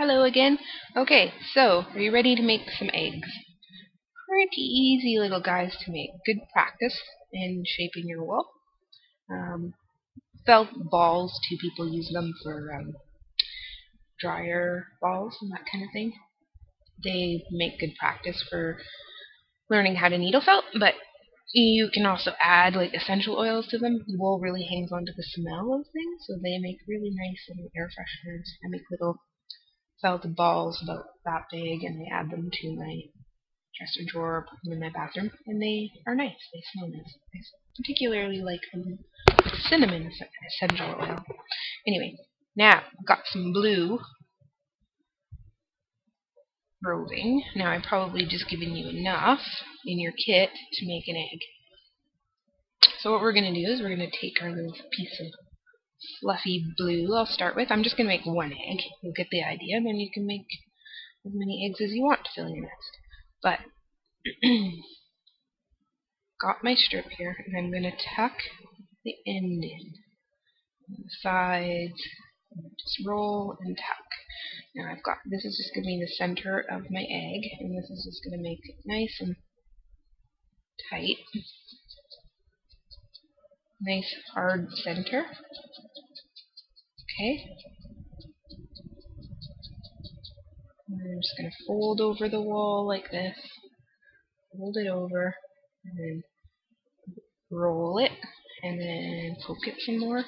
Hello again. Okay, so are you ready to make some eggs? Pretty easy little guys to make. Good practice in shaping your wool. Um, Felt balls, too. People use them for dryer balls and that kind of thing. They make good practice for learning how to needle felt, but you can also add like essential oils to them. Wool really hangs on to the smell of things, so they make really nice little air fresheners. I make little felt balls about that big, and I add them to my dresser drawer, or put them in my bathroom, and they are nice. They smell nice. I particularly like cinnamon essential oil. Anyway, now I've got some blue roving. Now I've probably just given you enough in your kit to make an egg. So what we're going to do is we're going to take our little piece of fluffy blue I'll start with. I'm just going to make one egg. You'll get the idea, and then you can make as many eggs as you want to fill your nest. But got my strip here, and I'm going to tuck the end in, the sides, and just roll and tuck. Now this is just going to be the center of my egg, and this is just going to make it nice and tight. Nice hard center. Okay. And I'm just going to fold over the wall like this. Fold it over, and then roll it, and then poke it some more.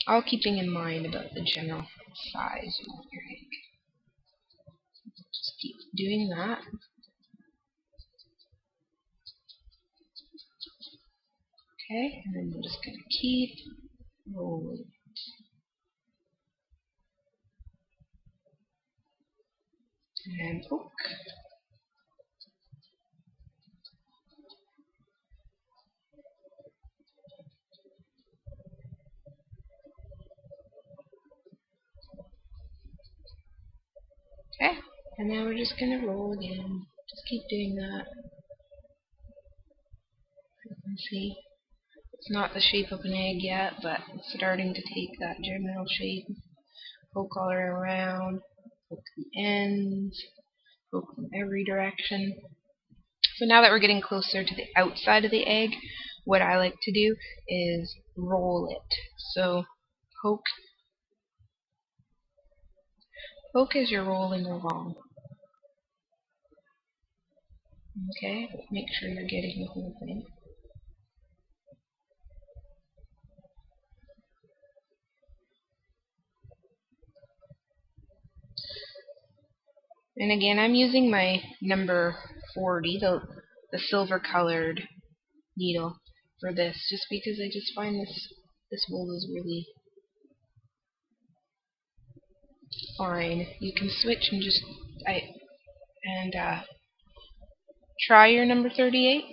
All keeping in mind about the general size you want your egg. Just keep doing that. Okay, and then we're just going to keep rolling. And poke. Okay, and now we're just going to roll again. Just keep doing that. You can see it's not the shape of an egg yet, but it's starting to take that general shape. Poke all around, poke the ends, poke from every direction. So now that we're getting closer to the outside of the egg, what I like to do is roll it. So poke as you're rolling along. Okay, make sure you're getting the whole thing. And again, I'm using my number 40, the silver colored needle for this, just because I just find this wool is really fine. You can switch and just try your number 38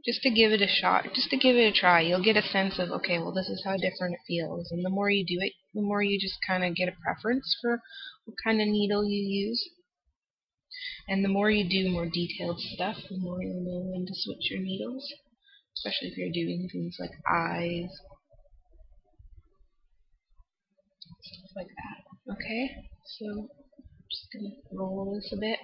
just to give it a shot, just to give it a try. You'll get a sense of, okay, well, this is how different it feels, and the more you do it, the more you just kind of get a preference for what kind of needle you use. And the more you do more detailed stuff, the more you'll know when to switch your needles, especially if you're doing things like eyes, stuff like that. Okay, so I'm just going to roll this a bit.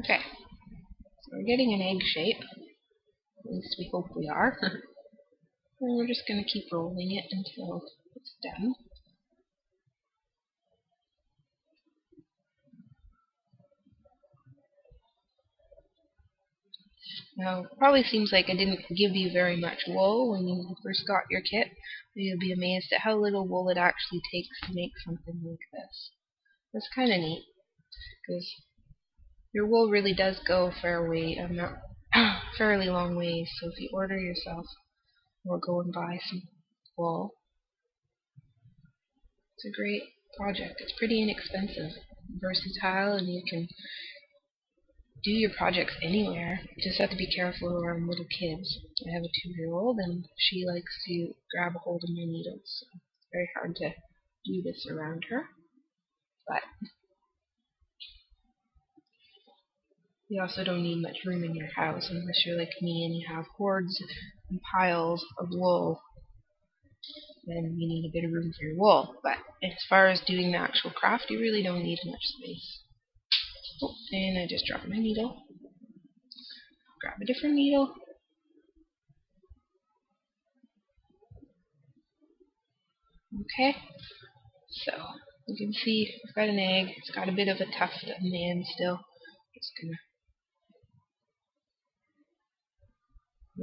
Okay, so we're getting an egg shape. At least we hope we are. And we're just going to keep rolling it until it's done. Now, it probably seems like I didn't give you very much wool when you first got your kit, but you'll be amazed at how little wool it actually takes to make something like this. It's kind of neat, because your wool really does go a fairly long ways, so if you order yourself or go and buy some wool, it's a great project. It's pretty inexpensive, versatile, and you can do your projects anywhere. You just have to be careful around little kids. I have a 2-year-old and she likes to grab a hold of my needles. So it's very hard to do this around her. But you also don't need much room in your house unless you're like me and you have hordes and piles of wool. Then you need a bit of room for your wool. But as far as doing the actual craft, you really don't need much space. Oh, and I just dropped my needle. Grab a different needle. Okay, so you can see I've got an egg. It's got a bit of a tuft on the end still. Just gonna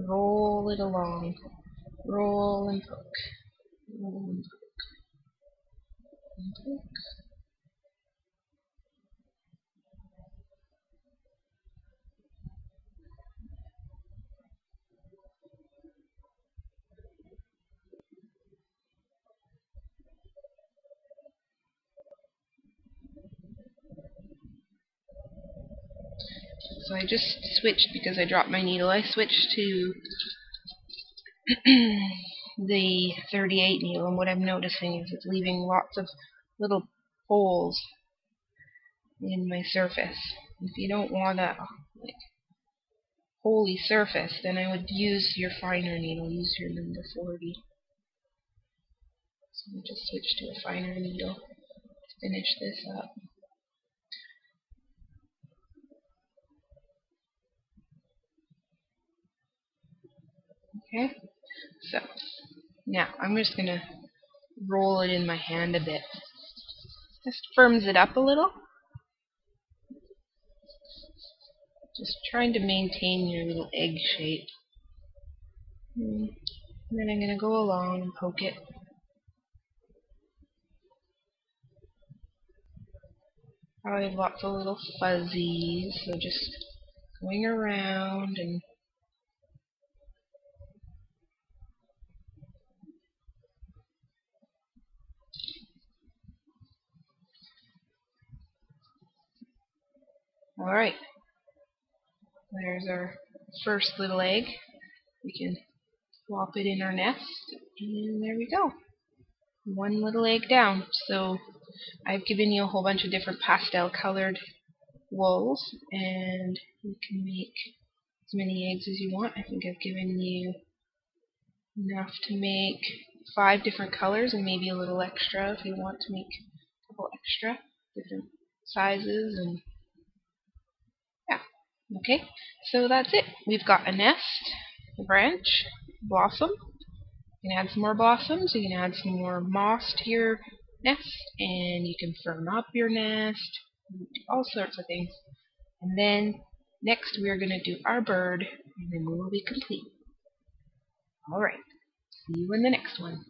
roll it along. Roll and poke. Roll and poke. And poke. So I just switched because I dropped my needle. I switched to the 38 needle, and what I'm noticing is it's leaving lots of little holes in my surface. If you don't want a holy surface, then I would use your finer needle. Use your number 40. So I'll just switch to a finer needle to finish this up. Okay, so now I'm just going to roll it in my hand a bit. Just firms it up a little. Just trying to maintain your little egg shape. And then I'm going to go along and poke it. Probably have lots of little fuzzies, so just going around and alright, there's our first little egg. We can plop it in our nest, and there we go. One little egg down. So I've given you a whole bunch of different pastel colored wools, and you can make as many eggs as you want. I think I've given you enough to make 5 different colors and maybe a little extra if you want to make a couple extra different sizes. And yeah, okay, so that's it. We've got a nest, a branch, blossom. You can add some more blossoms, you can add some more moss to your nest, and you can firm up your nest, all sorts of things. And then next we are going to do our bird, and then we will be complete. Alright, see you in the next one.